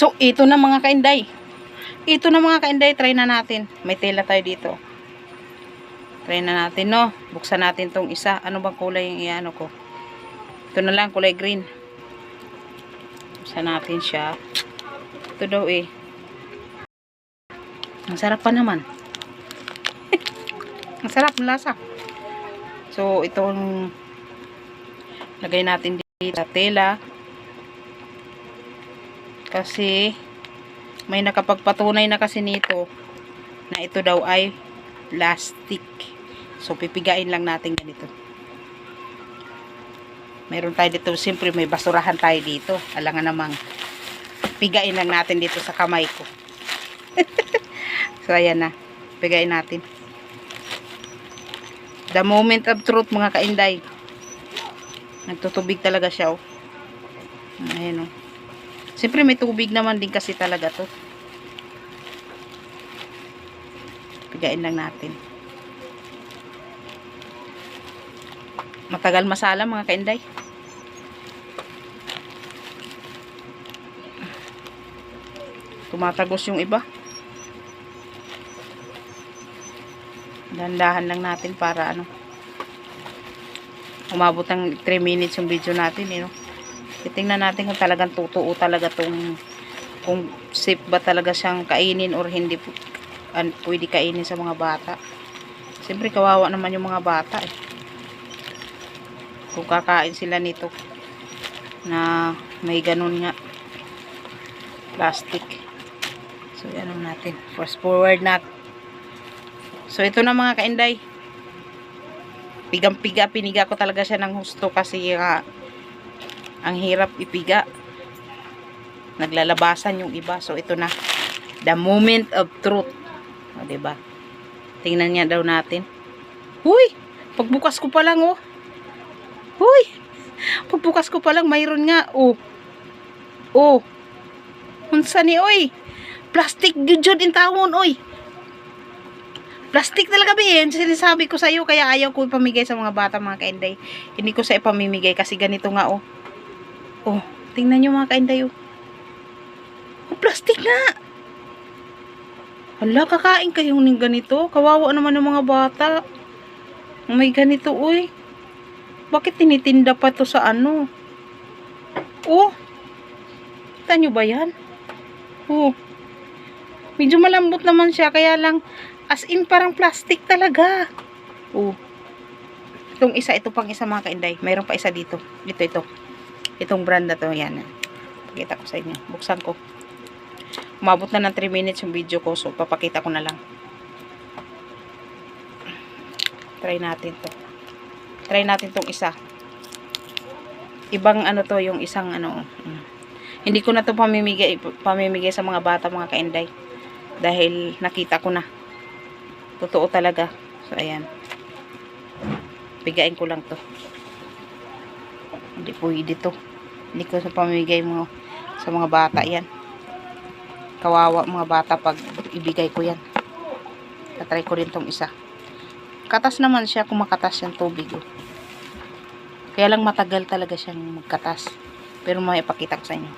So, ito na mga kainday. Ito na mga kainday, try na natin. May tela tayo dito. Try na natin, no? Buksan natin tong isa. Ano bang kulay yung iano ko? Ito na lang, kulay green. Buksan natin siya. Ito daw eh. Ang sarap pa naman. Ang sarap, ang lasa. So, itong lagay natin dito sa tela. Kasi may nakapagpatunay na kasi nito na ito daw ay plastic. So, pipigain lang natin ganito. Meron tayo dito, siyempre may basurahan tayo dito. Alangan namang pigain lang natin dito sa kamay ko. So, ayan na. Pigain natin. The moment of truth, mga kainday. Nagtutubig talaga siya, oh. Ayan, oh. Siyempre may tubig naman din kasi talaga to. Pigain lang natin. Matagal masala mga kainday. Tumatagos yung iba. Dahan-dahan lang natin para ano. Umabot ng 3 minutes yung video natin, eh, no? Titingnan natin kung talagang totoo talaga tong, kung safe ba talaga siyang kainin or hindi pwede kainin sa mga bata. Siyempre kawawa naman yung mga bata, eh. Kung kakain sila nito na may ganun nga plastic. So yan natin. Fast forward natin. So ito na mga kainday. Pigang-piga, piniga ko talaga siya ng husto kasi ang hirap ipiga. Naglalabasan yung iba. So, ito na. The moment of truth. O, diba? Tingnan niya daw natin. Huy! Pagbukas ko pa lang, oh. Huy! Pagbukas ko pa lang, mayroon nga. Oh. Oh. Unsa ni, oy? Plastic gyud in tawon, oy. Plastic talaga ba yan? Sinasabi ko sa'yo, kaya ayaw ko ipamigay sa mga bata, mga kainday. Hindi ko sa ipamimigay kasi ganito nga, oh. Oh, tingnan nyo mga kainday, oh. Oh, plastic nga. Hala, kakain kayong ng ganito. Kawawa naman ng mga bata. May ganito, uy. Bakit tinitinda pa to sa ano? Oh. Kita nyo ba yan? Oh. Medyo malambot naman siya, kaya lang, as in parang plastic talaga. Oh. Itong isa, ito pang isa mga kainday. Mayroon pa isa dito. Ito. Itong brand na to, yan. Pakita ko sa inyo. Buksan ko. Umabot na ng 3 minutes yung video ko. So, papakita ko na lang. Try natin to. Try natin tong isa. Ibang ano to, yung isang ano. Hindi ko na to pamimigay sa mga bata, mga kainday. Dahil nakita ko na. Totoo talaga. So, ayan. Pigain ko lang to. Hindi pwede to. Hindi ko sa pamimigay mo sa mga bata yan. Kawawa mga bata pag ibigay ko yan. Tatry ko rin tong isa. Katas naman siya kung makatas yung tubig. Kaya lang matagal talaga siyang magkatas. Pero may ipakita ko sa inyo.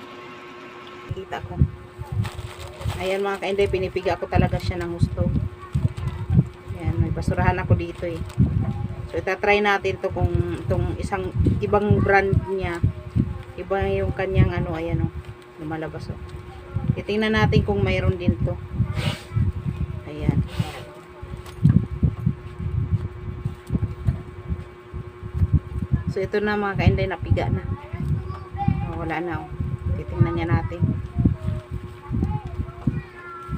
Kita ko. Ayan mga kainday, pinipiga ko talaga siya ng gusto. Ayan, may basurahan ako dito eh. So, itatry natin to kung itong isang ibang brand niya. Iba yung kanyang ano, ayan o. Lumalabas o. Titingnan natin kung mayroon din to. Ayan. So, ito na mga kainday, napiga na. O, wala na o. Titingnan niya natin.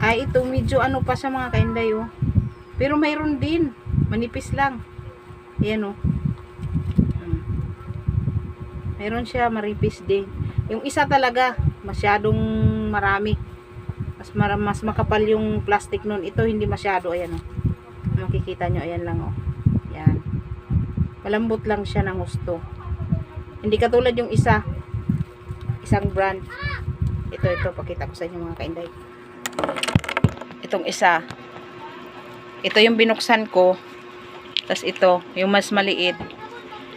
Ay, ito medyo ano pa siya mga kainday o. Pero mayroon din. Manipis lang. Ayan o. Meron siya maripis din. Yung isa talaga masyadong marami. Mas makapal yung plastic nun. Ito hindi masyado. Ayan o. Makikita nyo. Ayan lang o. Ayan. Malambot lang siya ng gusto. Hindi katulad yung isa. Isang brand. Ito. Pakita ko sa inyo mga kainday. Itong isa. Ito yung binuksan ko. Tapos ito, yung mas maliit.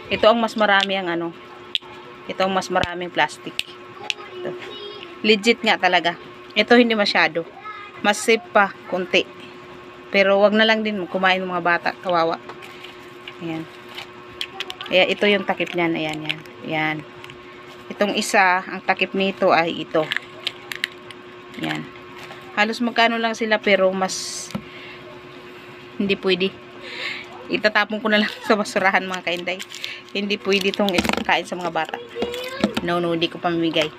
Ito ang mas marami ang ano. Ito ang mas maraming plastic. Ito. Legit nga talaga. Ito hindi masyado. Mas safe pa, konti. Pero wag na lang din kumain ng mga bata. Kawawa. Ayan. Kaya ito yung takip niyan. Ayan, yan. Ayan. Itong isa, ang takip nito ay ito. Ayan. Halos magkano lang sila pero mas hindi pwede. Itatapon ko na lang sa basurahan mga kainday. Hindi pwede itong ipakain sa mga bata. No, hindi ko pamimigay.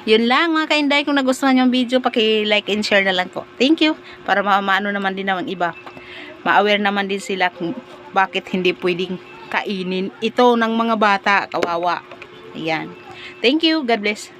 Yun lang mga kainday. Kung nagustuhan yung video, paki-like and share na lang ko. Thank you. Para maano naman din ng iba. Ma-aware naman din sila kung bakit hindi pwedeng kainin ito ng mga bata. Kawawa. Ayan. Thank you. God bless.